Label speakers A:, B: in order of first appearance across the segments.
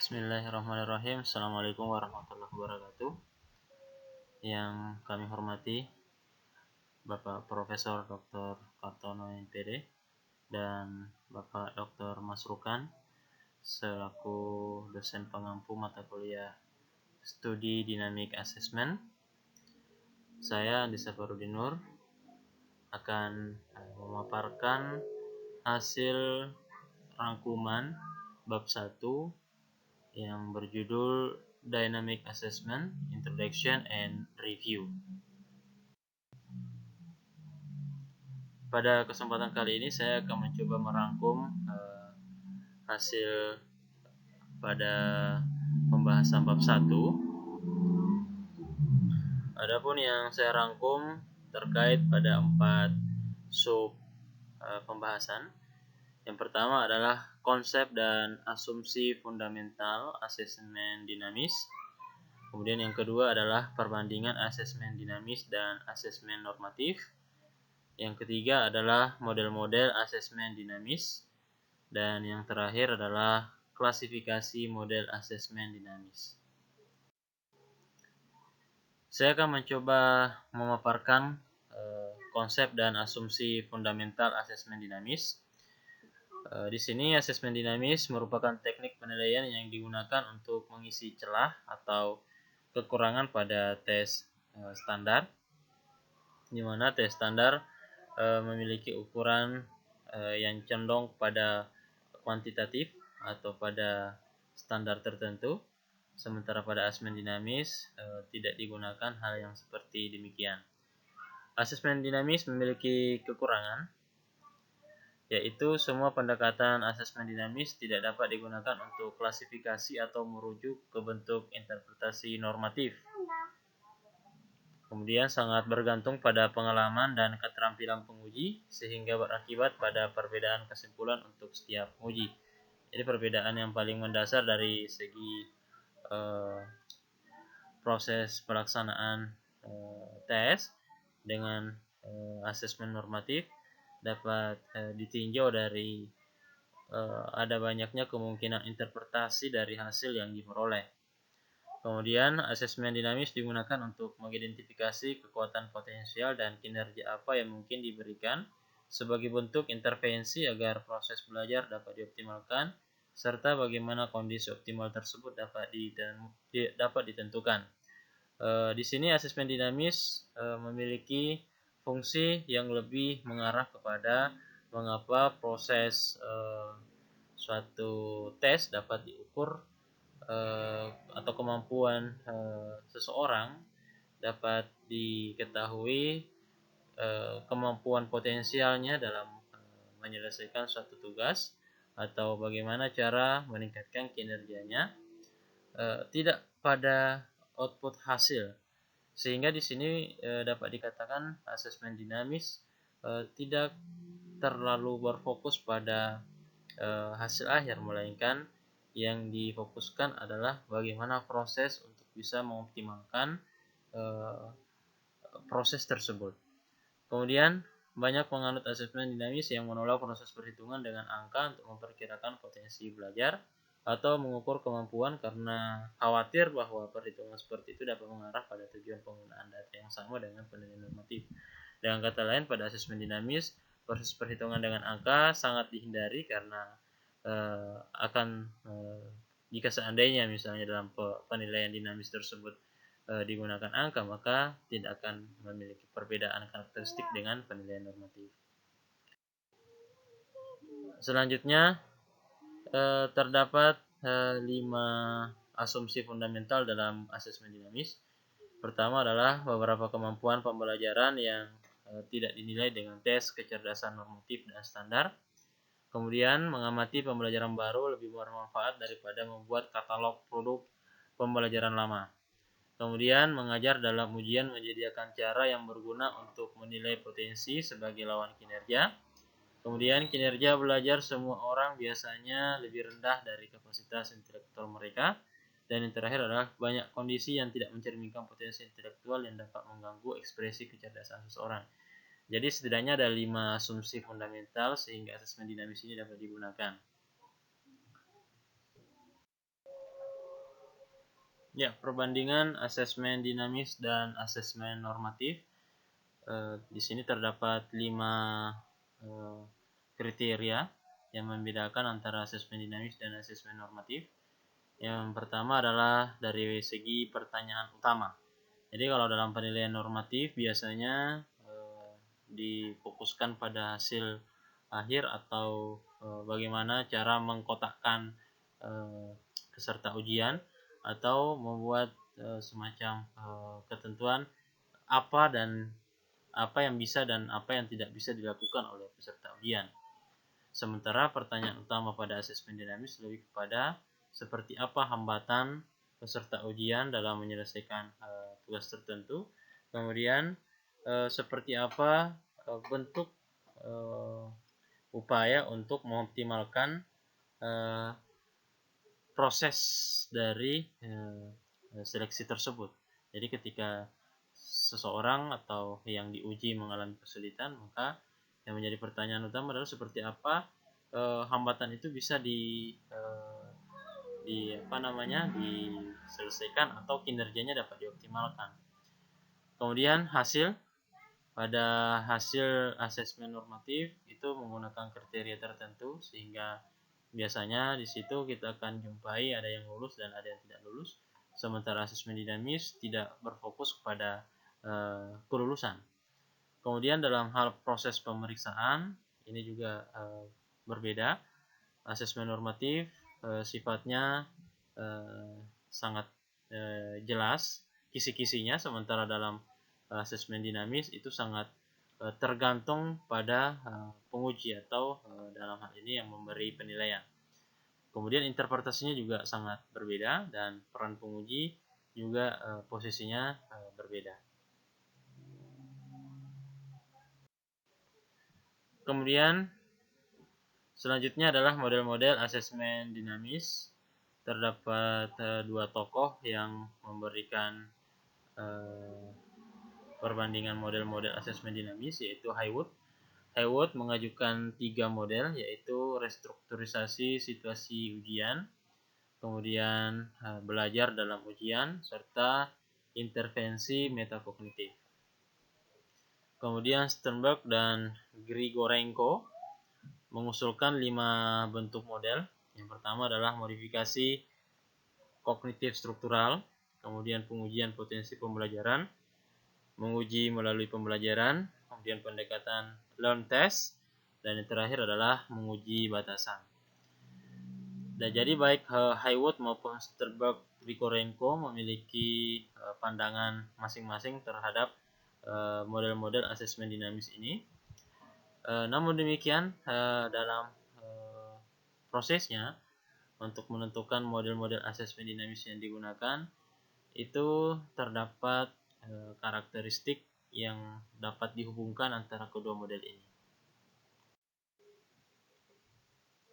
A: Bismillahirrahmanirrahim. Assalamualaikum warahmatullahi wabarakatuh. Yang kami hormati Bapak Profesor Dr. Kartono MPD dan Bapak Dr. Masrukan selaku dosen pengampu mata kuliah Studi Dynamic Assessment. Saya Andi Safarudin Nur akan memaparkan hasil rangkuman bab 1 yang berjudul Dynamic Assessment, Introduction and Review. Pada kesempatan kali ini saya akan mencoba merangkum hasil pada pembahasan bab 1. Adapun yang saya rangkum terkait pada 4 sub pembahasan. Yang pertama adalah konsep dan asumsi fundamental asesmen dinamis. Kemudian yang kedua adalah perbandingan asesmen dinamis dan asesmen normatif. Yang ketiga adalah model-model asesmen dinamis. Dan yang terakhir adalah klasifikasi model asesmen dinamis. Saya akan mencoba memaparkan konsep dan asumsi fundamental asesmen dinamis. Di sini asesmen dinamis merupakan teknik penilaian yang digunakan untuk mengisi celah atau kekurangan pada tes standar, di mana tes standar memiliki ukuran yang condong pada kuantitatif atau pada standar tertentu, sementara pada asesmen dinamis tidak digunakan hal yang seperti demikian. Asesmen dinamis memiliki kekurangan, yaitu semua pendekatan asesmen dinamis tidak dapat digunakan untuk klasifikasi atau merujuk ke bentuk interpretasi normatif. Kemudian sangat bergantung pada pengalaman dan keterampilan penguji, sehingga berakibat pada perbedaan kesimpulan untuk setiap penguji. Jadi perbedaan yang paling mendasar dari segi proses pelaksanaan tes dengan asesmen normatif dapat ditinjau dari ada banyaknya kemungkinan interpretasi dari hasil yang diperoleh. Kemudian asesmen dinamis digunakan untuk mengidentifikasi kekuatan potensial dan kinerja apa yang mungkin diberikan sebagai bentuk intervensi agar proses belajar dapat dioptimalkan, serta bagaimana kondisi optimal tersebut dapat ditentukan. Di sini asesmen dinamis memiliki fungsi yang lebih mengarah kepada mengapa proses suatu tes dapat diukur atau kemampuan seseorang dapat diketahui kemampuan potensialnya dalam menyelesaikan suatu tugas atau bagaimana cara meningkatkan kinerjanya, tidak pada output hasil. Sehingga di sini dapat dikatakan asesmen dinamis tidak terlalu berfokus pada hasil akhir, melainkan yang difokuskan adalah bagaimana proses untuk bisa mengoptimalkan proses tersebut. Kemudian banyak penganut asesmen dinamis yang menolak proses perhitungan dengan angka untuk memperkirakan potensi belajar atau mengukur kemampuan karena khawatir bahwa perhitungan seperti itu dapat mengarah pada tujuan penggunaan data yang sama dengan penilaian normatif. Dengan kata lain, pada asesmen dinamis, proses perhitungan dengan angka sangat dihindari karena jika seandainya misalnya dalam penilaian dinamis tersebut digunakan angka, maka tidak akan memiliki perbedaan karakteristik dengan penilaian normatif. Selanjutnya terdapat 5 asumsi fundamental dalam asesmen dinamis. Pertama adalah beberapa kemampuan pembelajaran yang tidak dinilai dengan tes kecerdasan normatif dan standar. Kemudian mengamati pembelajaran baru lebih bermanfaat daripada membuat katalog produk pembelajaran lama. Kemudian mengajar dalam ujian menyediakan cara yang berguna untuk menilai potensi sebagai lawan kinerja. Kemudian kinerja belajar semua orang biasanya lebih rendah dari kapasitas intelektual mereka. Dan yang terakhir adalah banyak kondisi yang tidak mencerminkan potensi intelektual yang dapat mengganggu ekspresi kecerdasan seseorang. Jadi setidaknya ada 5 asumsi fundamental sehingga asesmen dinamis ini dapat digunakan. Ya, perbandingan asesmen dinamis dan asesmen normatif. Di sini terdapat 5 kriteria yang membedakan antara asesmen dinamis dan asesmen normatif. Yang pertama adalah dari segi pertanyaan utama. Jadi kalau dalam penilaian normatif biasanya difokuskan pada hasil akhir atau bagaimana cara mengkotakkan peserta ujian atau membuat semacam ketentuan apa yang bisa dan apa yang tidak bisa dilakukan oleh peserta ujian. Sementara pertanyaan utama pada asesmen dinamis lebih kepada seperti apa hambatan peserta ujian dalam menyelesaikan tugas tertentu, kemudian seperti apa bentuk upaya untuk mengoptimalkan proses dari seleksi tersebut. Jadi ketika seseorang atau yang diuji mengalami kesulitan, maka yang menjadi pertanyaan utama adalah seperti apa hambatan itu bisa diselesaikan atau kinerjanya dapat dioptimalkan. Kemudian pada hasil asesmen normatif itu menggunakan kriteria tertentu, sehingga biasanya di situ kita akan jumpai ada yang lulus dan ada yang tidak lulus. Sementara asesmen dinamis tidak berfokus kepada kelulusan. Kemudian dalam hal proses pemeriksaan ini juga berbeda. Asesmen normatif sifatnya sangat jelas kisi-kisinya, sementara dalam asesmen dinamis itu sangat tergantung pada penguji atau dalam hal ini yang memberi penilaian. Kemudian interpretasinya juga sangat berbeda dan peran penguji juga posisinya berbeda. Kemudian selanjutnya adalah model-model asesmen dinamis. Terdapat 2 tokoh yang memberikan perbandingan model-model asesmen dinamis, yaitu Haywood. Haywood mengajukan 3 model, yaitu restrukturisasi situasi ujian, kemudian belajar dalam ujian, serta intervensi metakognitif. Kemudian Sternberg dan Grigorenko mengusulkan 5 bentuk model. Yang pertama adalah modifikasi kognitif struktural, kemudian pengujian potensi pembelajaran, menguji melalui pembelajaran, kemudian pendekatan learn test, dan yang terakhir adalah menguji batasan. Dan jadi baik Haywood maupun Sternberg Grigorenko memiliki pandangan masing-masing terhadap model-model asesmen dinamis ini. Namun demikian dalam prosesnya untuk menentukan model-model asesmen dinamis yang digunakan itu terdapat karakteristik yang dapat dihubungkan antara kedua model ini.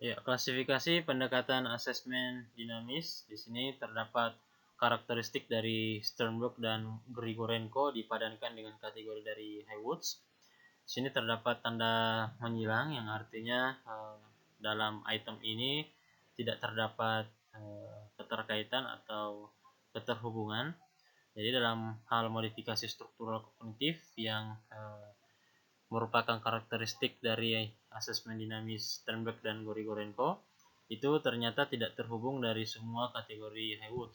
A: Ya, klasifikasi pendekatan asesmen dinamis di sini terdapat karakteristik dari Sternberg dan Grigorenko dipadankan dengan kategori dari Haywood. Di sini terdapat tanda menyilang yang artinya dalam item ini tidak terdapat keterkaitan atau keterhubungan. Jadi dalam hal modifikasi struktural kognitif yang merupakan karakteristik dari asesmen dinamis Sternberg dan Grigorenko, itu ternyata tidak terhubung dari semua kategori Haywood.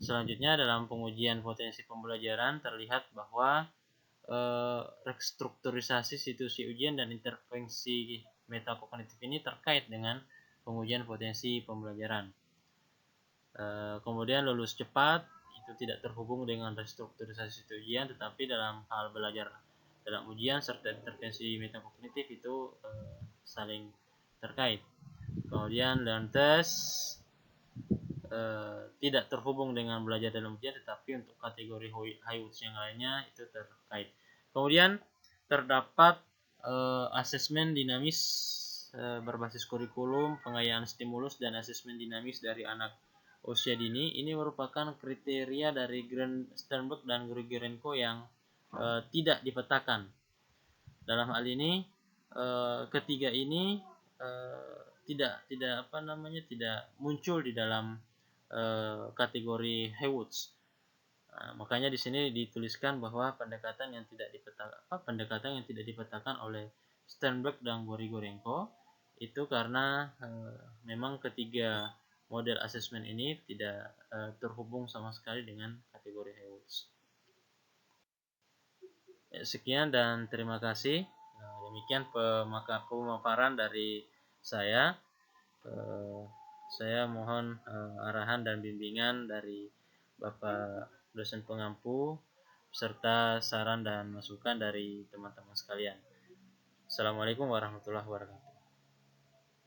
A: Selanjutnya dalam pengujian potensi pembelajaran terlihat bahwa restrukturisasi situasi ujian dan intervensi metakognitif ini terkait dengan pengujian potensi pembelajaran. Kemudian lulus cepat itu tidak terhubung dengan restrukturisasi situasi ujian, tetapi dalam hal belajar dalam ujian serta intervensi metakognitif itu saling terkait. Kemudian learn test tidak terhubung dengan belajar dalam ujian, tetapi untuk kategori Haywood yang lainnya itu terkait. Kemudian terdapat asesmen dinamis berbasis kurikulum, pengayaan stimulus, dan asesmen dinamis dari anak usia dini. Ini merupakan kriteria dari Sternberg dan Grigorenko yang tidak dipetakan. Dalam hal ini ketiga ini tidak muncul di dalam kategori Haywood's. Nah, makanya di sini dituliskan bahwa pendekatan yang tidak dipetakan oleh Sternberg dan Grigorenko itu karena memang ketiga model asesmen ini tidak terhubung sama sekali dengan kategori Haywood's. Sekian dan terima kasih. Demikian pemaparan dari saya. Saya mohon arahan dan bimbingan dari Bapak dosen pengampu serta saran dan masukan dari teman-teman sekalian. Assalamualaikum warahmatullahi wabarakatuh.